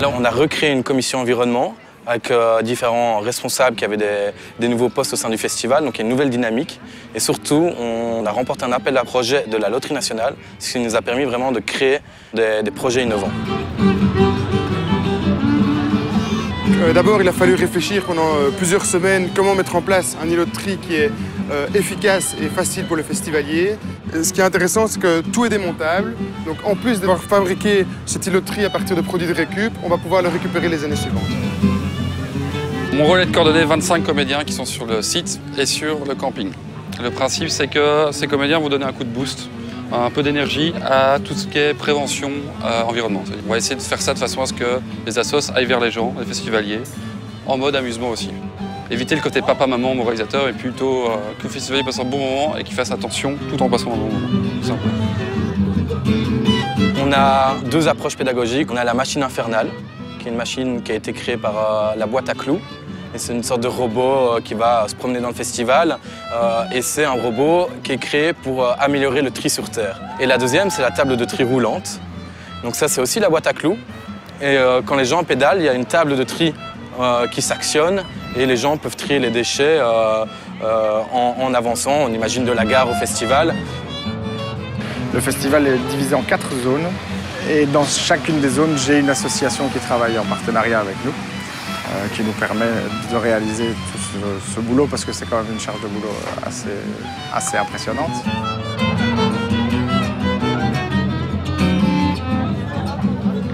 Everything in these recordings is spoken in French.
Alors on a recréé une commission environnement avec différents responsables qui avaient des nouveaux postes au sein du festival, donc il y a une nouvelle dynamique. Et surtout, on a remporté un appel à projet de la Loterie nationale, ce qui nous a permis vraiment de créer des projets innovants. D'abord, il a fallu réfléchir pendant plusieurs semaines comment mettre en place un îlot de tri qui est efficace et facile pour le festivalier. Ce qui est intéressant, c'est que tout est démontable. Donc, en plus d'avoir fabriqué cet îlot de tri à partir de produits de récup, on va pouvoir le récupérer les années suivantes. Mon rôle est de coordonner 25 comédiens qui sont sur le site et sur le camping. Le principe, c'est que ces comédiens vont donner un coup de boost, un peu d'énergie à tout ce qui est prévention environnement. On va essayer de faire ça de façon à ce que les assos aillent vers les gens, les festivaliers, en mode amusement aussi. Éviter le côté papa-maman moralisateur et plutôt que le festivalier passe un bon moment et qu'il fasse attention tout en passant un bon moment, tout simplement. On a deux approches pédagogiques. On a la machine infernale, qui est une machine qui a été créée par la boîte à clous. Et c'est une sorte de robot qui va se promener dans le festival. Et c'est un robot qui est créé pour améliorer le tri sur Terre. Et la deuxième, c'est la table de tri roulante. Donc ça, c'est aussi la boîte à clous. Et quand les gens pédalent, il y a une table de tri qui s'actionne. Et les gens peuvent trier les déchets en avançant. On imagine de la gare au festival. Le festival est divisé en 4 zones. Et dans chacune des zones, j'ai une association qui travaille en partenariat avec nous, qui nous permet de réaliser tout ce boulot, parce que c'est quand même une charge de boulot assez impressionnante.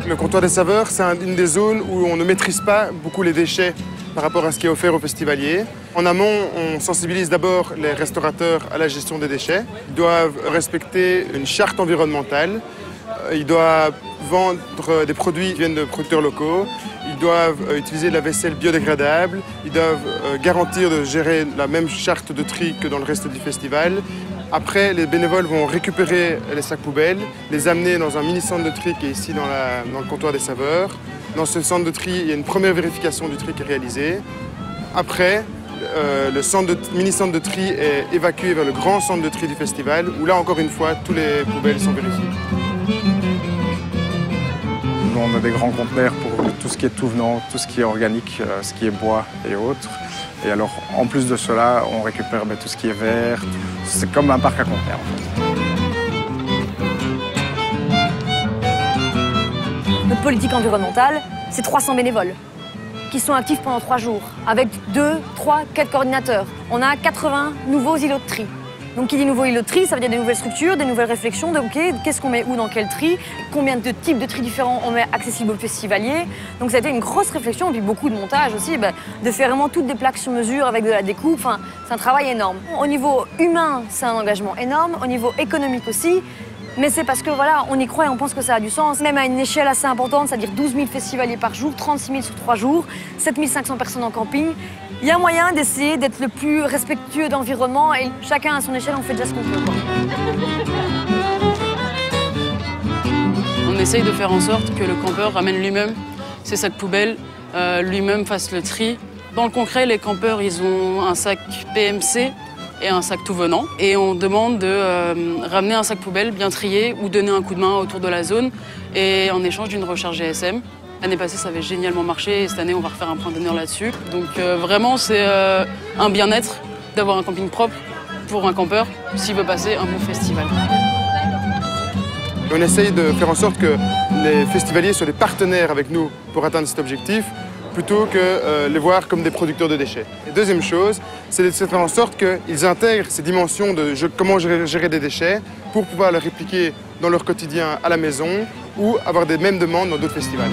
Le comptoir des saveurs, c'est une des zones où on ne maîtrise pas beaucoup les déchets par rapport à ce qui est offert aux festivaliers. En amont, on sensibilise d'abord les restaurateurs à la gestion des déchets. Ils doivent respecter une charte environnementale. Ils doivent vendre des produits qui viennent de producteurs locaux. Ils doivent utiliser de la vaisselle biodégradable. Ils doivent garantir de gérer la même charte de tri que dans le reste du festival. Après, les bénévoles vont récupérer les sacs poubelles, les amener dans un mini-centre de tri qui est ici dans le comptoir des saveurs. Dans ce centre de tri, il y a une première vérification du tri qui est réalisée. Après, le mini-centre de tri est évacué vers le grand centre de tri du festival, où là, encore une fois, toutes les poubelles sont vérifiées. On a des grands conteneurs pour tout ce qui est tout venant, tout ce qui est organique, ce qui est bois et autres. Et alors, en plus de cela, on récupère tout ce qui est verre. C'est comme un parc à conteneurs, en fait. Notre politique environnementale, c'est 300 bénévoles qui sont actifs pendant 3 jours, avec 2, 3, 4 coordinateurs. On a 80 nouveaux îlots de tri. Donc, qui dit nouveau îlot de tri, ça veut dire des nouvelles structures, des nouvelles réflexions de qu'est-ce qu'on met où dans quel tri, combien de types de tri différents on met accessibles aux festivaliers. Donc ça a été une grosse réflexion, et puis beaucoup de montage aussi, de faire vraiment toutes des plaques sur mesure avec de la découpe. Enfin, c'est un travail énorme. Au niveau humain, c'est un engagement énorme, au niveau économique aussi. Mais c'est parce que voilà, on y croit et on pense que ça a du sens. Même à une échelle assez importante, c'est-à-dire 12 000 festivaliers par jour, 36 000 sur 3 jours, 7 500 personnes en camping. Il y a moyen d'essayer d'être le plus respectueux d'environnement et chacun à son échelle, on fait déjà ce qu'on peut. On essaye de faire en sorte que le campeur ramène lui-même ses sacs poubelles, lui-même fasse le tri. Dans le concret, les campeurs, ils ont un sac PMC et un sac tout venant. Et on demande de ramener un sac poubelle bien trié ou donner un coup de main autour de la zone et en échange d'une recharge GSM. L'année passée, ça avait génialement marché et cette année, on va refaire un point d'honneur là-dessus. Donc vraiment, c'est un bien-être d'avoir un camping propre pour un campeur s'il veut passer un bon festival. On essaye de faire en sorte que les festivaliers soient des partenaires avec nous pour atteindre cet objectif, plutôt que les voir comme des producteurs de déchets. Et deuxième chose, c'est de faire en sorte qu'ils intègrent ces dimensions de comment gérer des déchets pour pouvoir les répliquer dans leur quotidien à la maison ou avoir des mêmes demandes dans d'autres festivals.